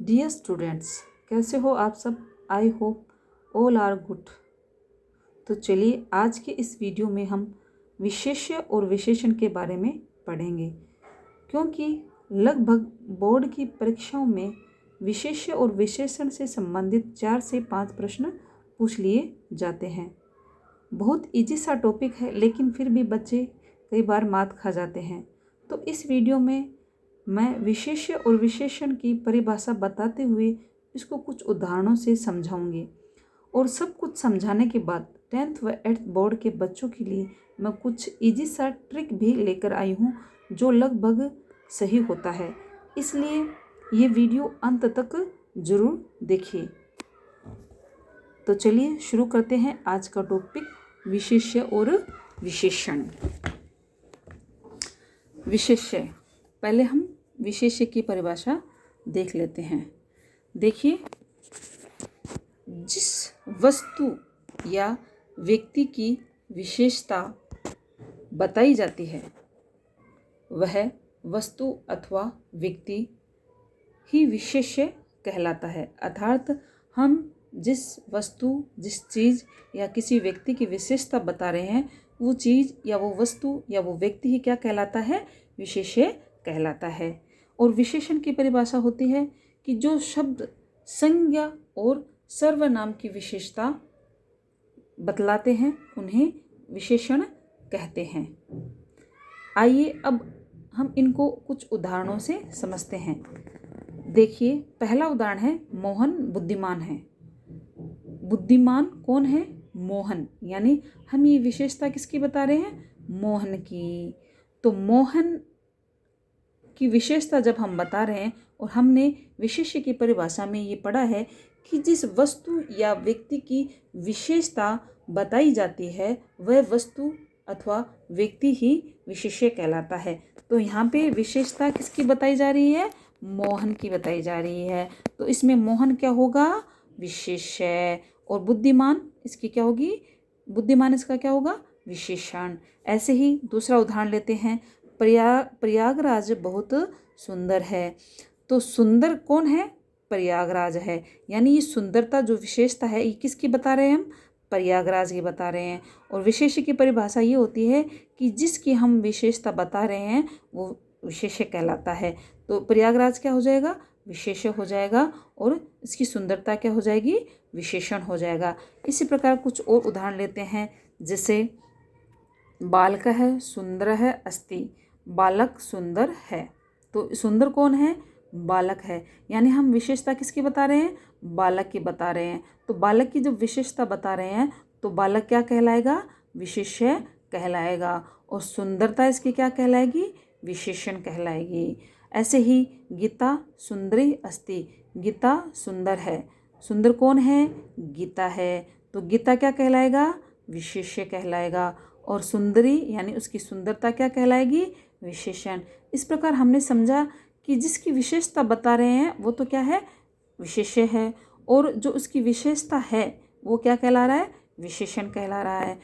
Dear students, कैसे हो आप सब। I hope all are good. तो चलिए आज के इस वीडियो में हम विशेष्य और विशेषण के बारे में पढ़ेंगे, क्योंकि लगभग बोर्ड की परीक्षाओं में विशेष्य और विशेषण से संबंधित 4 से 5 प्रश्न पूछ लिए जाते हैं। बहुत इजी सा टॉपिक है, लेकिन फिर भी बच्चे कई बार मात खा जाते हैं। तो इस वीडियो में मैं विशेष्य और विशेषण की परिभाषा बताते हुए इसको कुछ उदाहरणों से समझाऊंगी, और सब कुछ समझाने के बाद 10th व 8th बोर्ड के बच्चों के लिए मैं कुछ इजी सा ट्रिक भी लेकर आई हूँ जो लगभग सही होता है। इसलिए ये वीडियो अंत तक ज़रूर देखिए। तो चलिए शुरू करते हैं आज का टॉपिक, विशेष्य और विशेषण। विशेष्य, पहले हम विशेष्य की परिभाषा देख लेते हैं। देखिए, जिस वस्तु या व्यक्ति की विशेषता बताई जाती है वह वस्तु अथवा व्यक्ति ही विशेष्य कहलाता है। अर्थात हम जिस वस्तु, जिस चीज़ या किसी व्यक्ति की विशेषता बता रहे हैं, वो चीज़ या वो वस्तु या वो व्यक्ति ही क्या कहलाता है? विशेष्य कहलाता है। और विशेषण की परिभाषा होती है कि जो शब्द संज्ञा और सर्वनाम की विशेषता बतलाते हैं उन्हें विशेषण कहते हैं। आइए अब हम इनको कुछ उदाहरणों से समझते हैं। देखिए, पहला उदाहरण है, मोहन बुद्धिमान है। बुद्धिमान कौन है? मोहन। यानी हम ये विशेषता किसकी बता रहे हैं? मोहन की। तो मोहन की विशेषता जब हम बता रहे हैं, और हमने विशेष्य की परिभाषा में ये पढ़ा है कि जिस वस्तु या व्यक्ति की विशेषता बताई जाती है वह वस्तु अथवा व्यक्ति ही विशेष्य कहलाता है। तो यहाँ पे विशेषता किसकी बताई जा रही है? मोहन की बताई जा रही है। तो इसमें मोहन क्या होगा? विशेष्य। और बुद्धिमान इसकी क्या होगी? बुद्धिमान इसका क्या होगा? विशेषण। ऐसे ही दूसरा उदाहरण लेते हैं, प्रयागराज बहुत सुंदर है। तो सुंदर कौन है? प्रयागराज है। यानी ये सुंदरता जो विशेषता है ये किसकी बता रहे हैं हम? प्रयागराज की बता रहे हैं। और विशेष्य की परिभाषा ये होती है कि जिसकी हम विशेषता बता रहे हैं वो विशेष्य कहलाता है। तो प्रयागराज क्या हो जाएगा? विशेष्य हो जाएगा, और इसकी सुंदरता क्या हो जाएगी? विशेषण हो जाएगा। इसी प्रकार कुछ और उदाहरण लेते हैं, जैसे बालक है सुंदर है अस्ति। बालक सुंदर है। तो सुंदर कौन है? बालक है। यानी हम विशेषता किसकी बता रहे हैं? बालक की बता रहे हैं। तो बालक की जब विशेषता बता रहे हैं तो बालक क्या कहलाएगा? विशेष्य कहलाएगा। और सुंदरता इसकी क्या कहलाएगी? विशेषण कहलाएगी। ऐसे ही गीता सुंदरी अस्ति। गीता सुंदर है। सुंदर कौन है? गीता है। तो गीता क्या कहलाएगा? विशेष्य कहलाएगा। और सुंदरी यानी उसकी सुंदरता क्या कहलाएगी? विशेषण। इस प्रकार हमने समझा कि जिसकी विशेषता बता रहे हैं वो तो क्या है? विशेष्य है। और जो उसकी विशेषता है वो क्या कहला रहा है? विशेषण कहला रहा है।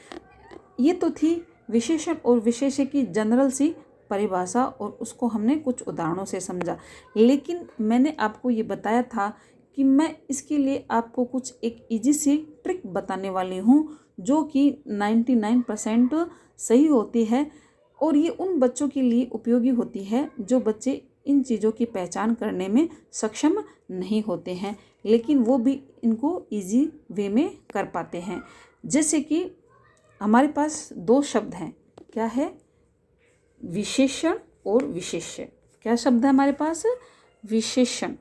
ये तो थी विशेषण और विशेष्य की जनरल सी परिभाषा, और उसको हमने कुछ उदाहरणों से समझा। लेकिन मैंने आपको ये बताया था कि मैं इसके लिए आपको कुछ एक इजी सी ट्रिक बताने वाली हूँ जो कि 99% सही होती है, और ये उन बच्चों के लिए उपयोगी होती है जो बच्चे इन चीज़ों की पहचान करने में सक्षम नहीं होते हैं, लेकिन वो भी इनको इजी वे में कर पाते हैं। जैसे कि हमारे पास 2 शब्द हैं। क्या है? विशेषण और विशेष्य। क्या शब्द है हमारे पास? विशेषण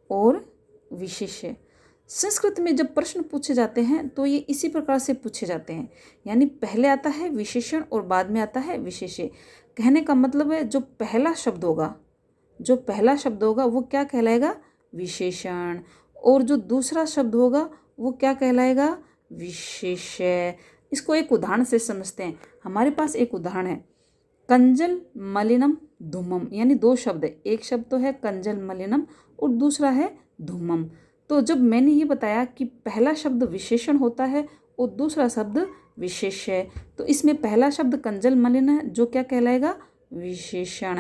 और विशेष्य। संस्कृत में जब प्रश्न पूछे जाते हैं तो ये इसी प्रकार से पूछे जाते हैं। यानी पहले आता है विशेषण और बाद में आता है विशेष्य। कहने का मतलब है जो पहला शब्द होगा वो क्या कहलाएगा? विशेषण। और जो दूसरा शब्द होगा वो क्या कहलाएगा? विशेष्य। इसको एक उदाहरण से समझते हैं। हमारे पास एक उदाहरण है, कंजल मलिनम धूमम। यानी 2 शब्द है। एक शब्द तो है कंजल मलिनम और दूसरा है धूमम। तो जब मैंने ये बताया कि पहला शब्द विशेषण होता है और दूसरा शब्द विशेष्य है, तो इसमें पहला शब्द कंजल मलिन है जो क्या कहलाएगा? विशेषण।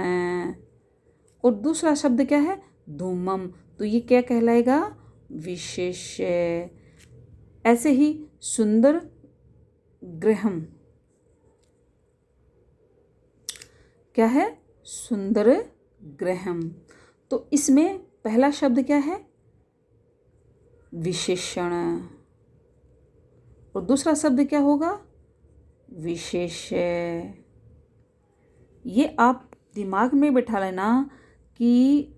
और दूसरा शब्द क्या है? धूमम, तो ये क्या कहलाएगा? विशेष्य। ऐसे ही सुंदर गृहम, क्या है? सुंदर गृहम। तो इसमें पहला शब्द क्या है? विशेषण। और दूसरा शब्द क्या होगा? विशेष्य। ये आप दिमाग में बिठा लेना कि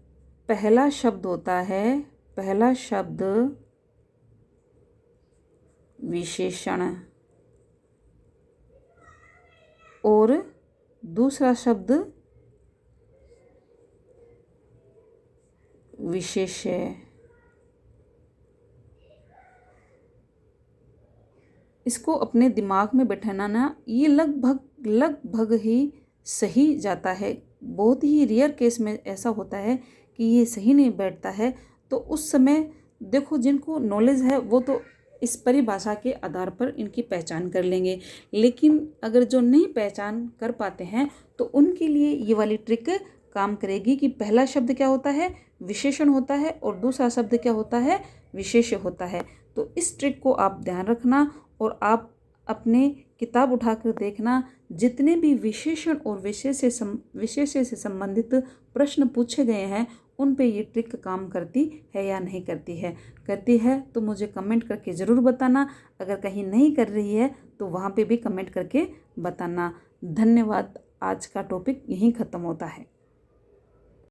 पहला शब्द होता है, पहला शब्द विशेषण और दूसरा शब्द विशेष्य। इसको अपने दिमाग में बैठाना ना, ये लगभग ही सही जाता है। बहुत ही रेयर केस में ऐसा होता है कि ये सही नहीं बैठता है। तो उस समय देखो, जिनको नॉलेज है वो तो इस परिभाषा के आधार पर इनकी पहचान कर लेंगे, लेकिन अगर जो नहीं पहचान कर पाते हैं तो उनके लिए ये वाली ट्रिक काम करेगी कि पहला शब्द क्या होता है? विशेषण होता है और दूसरा शब्द क्या होता है? विशेष्य होता है। तो इस ट्रिक को आप ध्यान रखना और आप अपने किताब उठाकर देखना, जितने भी विशेषण और विशेष्य से संबंधित प्रश्न पूछे गए हैं उन पे ये ट्रिक काम करती है या नहीं करती है। करती है तो मुझे कमेंट करके ज़रूर बताना, अगर कहीं नहीं कर रही है तो वहाँ पे भी कमेंट करके बताना। धन्यवाद। आज का टॉपिक यहीं ख़त्म होता है।